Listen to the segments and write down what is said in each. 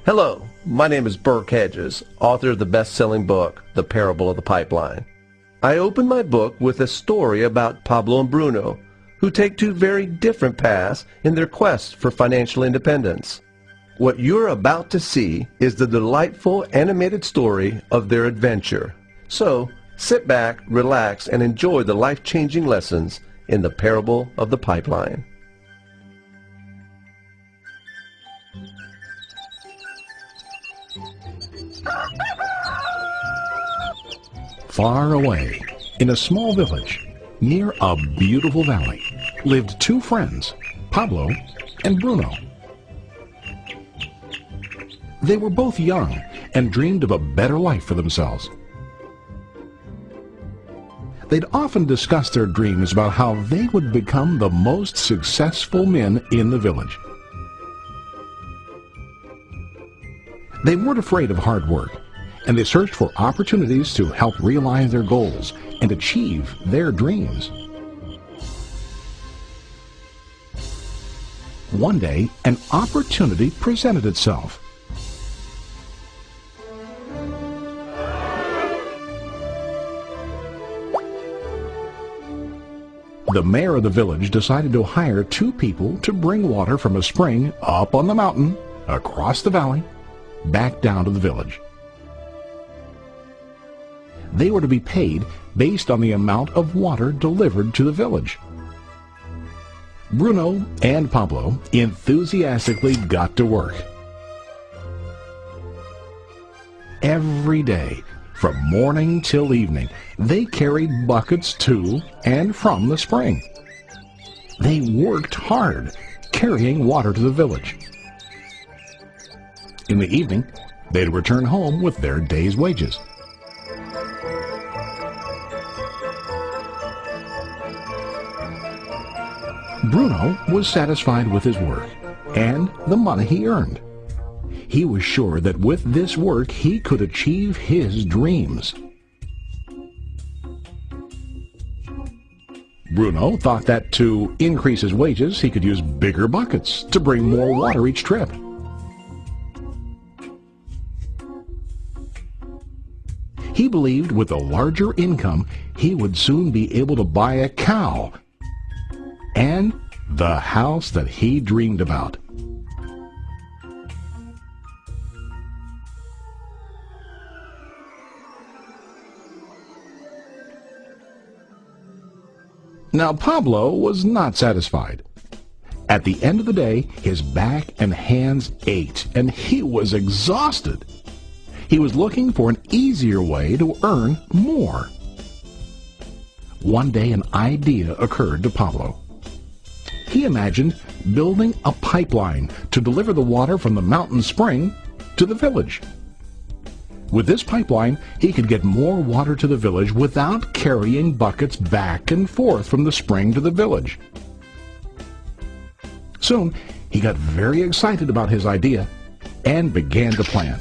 Hello, my name is Burke Hedges, author of the best-selling book, The Parable of the Pipeline. I open my book with a story about Pablo and Bruno, who take two very different paths in their quest for financial independence. What you're about to see is the delightful animated story of their adventure. So, sit back, relax, and enjoy the life-changing lessons in The Parable of the Pipeline. Far away, in a small village, near a beautiful valley, lived two friends, Pablo and Bruno. They were both young and dreamed of a better life for themselves. They'd often discuss their dreams about how they would become the most successful men in the village. They weren't afraid of hard work, and they searched for opportunities to help realize their goals and achieve their dreams. One day, an opportunity presented itself. The mayor of the village decided to hire two people to bring water from a spring up on the mountain, across the valley, back down to the village. They were to be paid based on the amount of water delivered to the village. Bruno and Pablo enthusiastically got to work. Every day, from morning till evening, they carried buckets to and from the spring. They worked hard, carrying water to the village. In the evening, they'd return home with their day's wages. Bruno was satisfied with his work and the money he earned. He was sure that with this work he could achieve his dreams. Bruno thought that to increase his wages he could use bigger buckets to bring more water each trip. He believed with a larger income he would soon be able to buy a cow and the house that he dreamed about. Now Pablo was not satisfied. At the end of the day, his back and hands ached, and he was exhausted. He was looking for an easier way to earn more. One day an idea occurred to Pablo. He imagined building a pipeline to deliver the water from the mountain spring to the village. With this pipeline, he could get more water to the village without carrying buckets back and forth from the spring to the village. Soon, he got very excited about his idea and began to plan.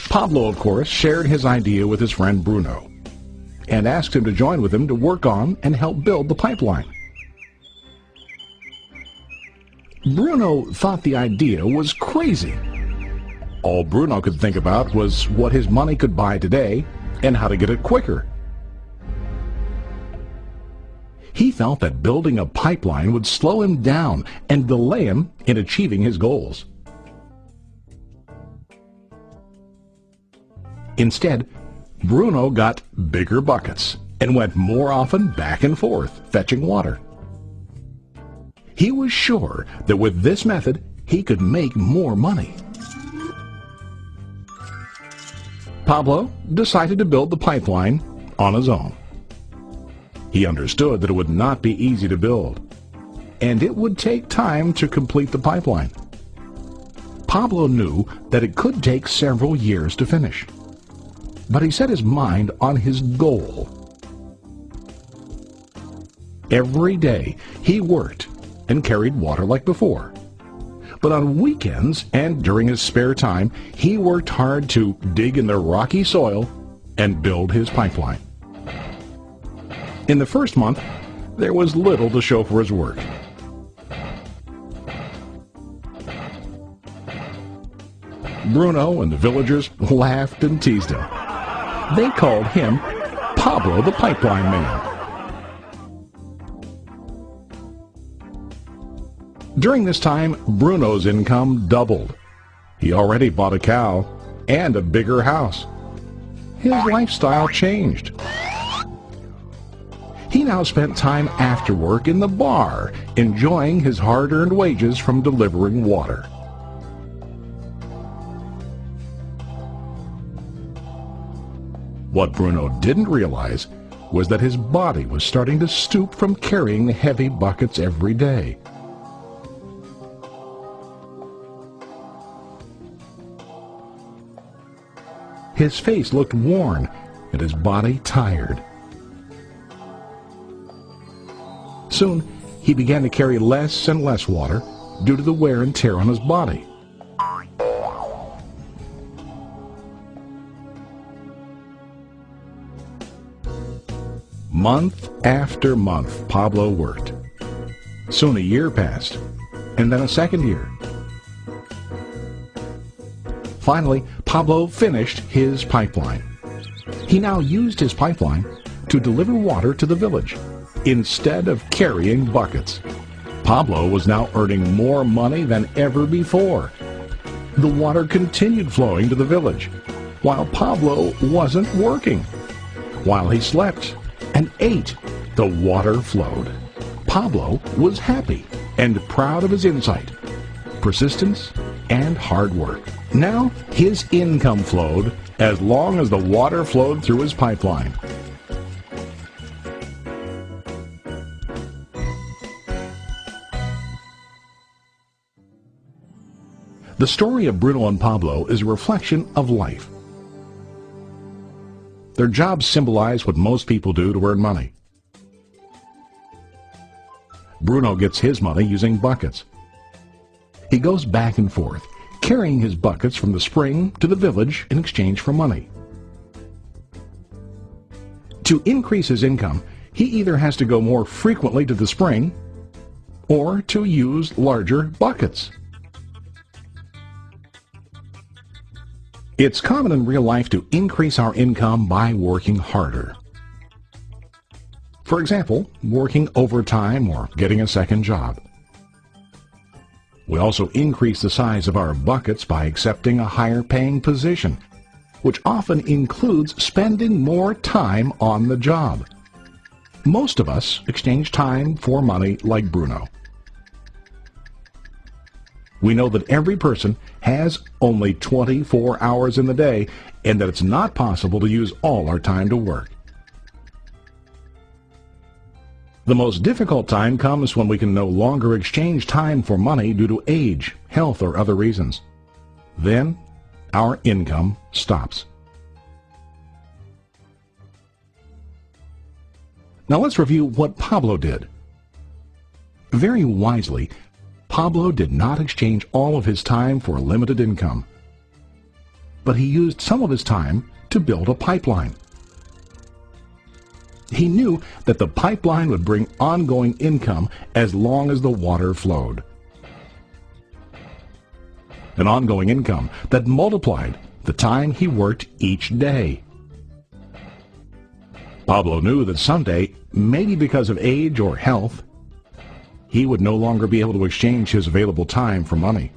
Pablo, of course, shared his idea with his friend Bruno and asked him to join with him to work on and help build the pipeline. Bruno thought the idea was crazy. All Bruno could think about was what his money could buy today and how to get it quicker. He felt that building a pipeline would slow him down and delay him in achieving his goals. Instead, Bruno got bigger buckets and went more often back and forth fetching water. He was sure that with this method he could make more money. Pablo decided to build the pipeline on his own. He understood that it would not be easy to build, and it would take time to complete the pipeline. Pablo knew that it could take several years to finish, but he set his mind on his goal. Every day he worked and carried water like before. But on weekends and during his spare time, he worked hard to dig in the rocky soil and build his pipeline. In the first month, there was little to show for his work. Bruno and the villagers laughed and teased him. They called him Pablo the Pipeline Man. During this time, Bruno's income doubled. He already bought a cow and a bigger house. His lifestyle changed. He now spent time after work in the bar, enjoying his hard-earned wages from delivering water. What Bruno didn't realize was that his body was starting to stoop from carrying the heavy buckets every day. His face looked worn and his body tired. Soon, he began to carry less and less water due to the wear and tear on his body. Month after month, Pablo worked. Soon a year passed, and then a second year. Finally, Pablo finished his pipeline. He now used his pipeline to deliver water to the village instead of carrying buckets. Pablo was now earning more money than ever before. The water continued flowing to the village, while Pablo wasn't working. While he slept and ate, the water flowed. Pablo was happy and proud of his insight, persistence, and hard work. Now his income flowed as long as the water flowed through his pipeline. The story of Bruno and Pablo is a reflection of life. Their jobs symbolize what most people do to earn money. Bruno gets his money using buckets. He goes back and forth, carrying his buckets from the spring to the village in exchange for money. To increase his income, he either has to go more frequently to the spring or to use larger buckets. It's common in real life to increase our income by working harder. For example, working overtime or getting a second job. We also increase the size of our buckets by accepting a higher paying position, which often includes spending more time on the job. Most of us exchange time for money like Bruno. We know that every person has only 24 hours in the day and that it's not possible to use all our time to work. The most difficult time comes when we can no longer exchange time for money due to age, health, or other reasons. Then, our income stops. Now let's review what Pablo did. Very wisely, Pablo did not exchange all of his time for a limited income, but he used some of his time to build a pipeline. He knew that the pipeline would bring ongoing income as long as the water flowed. An ongoing income that multiplied the time he worked each day. Pablo knew that someday, maybe because of age or health, he would no longer be able to exchange his available time for money.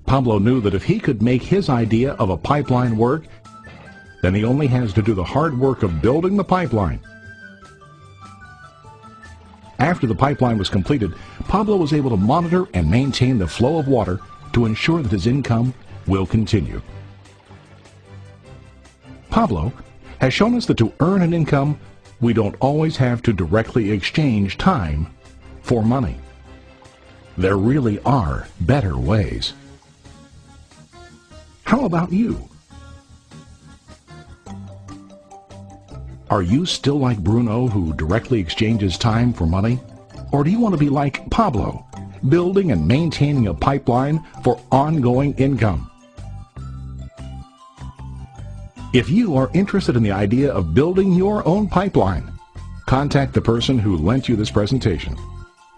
Pablo knew that if he could make his idea of a pipeline work, then he only has to do the hard work of building the pipeline. After the pipeline was completed, Pablo was able to monitor and maintain the flow of water to ensure that his income will continue. Pablo has shown us that to earn an income, we don't always have to directly exchange time for money. There really are better ways. How about you? Are you still like Bruno, who directly exchanges time for money? Or do you want to be like Pablo, building and maintaining a pipeline for ongoing income? If you are interested in the idea of building your own pipeline, contact the person who lent you this presentation.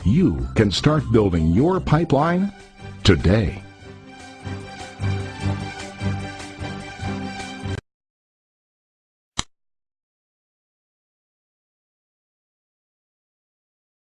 You can start building your pipeline today. today.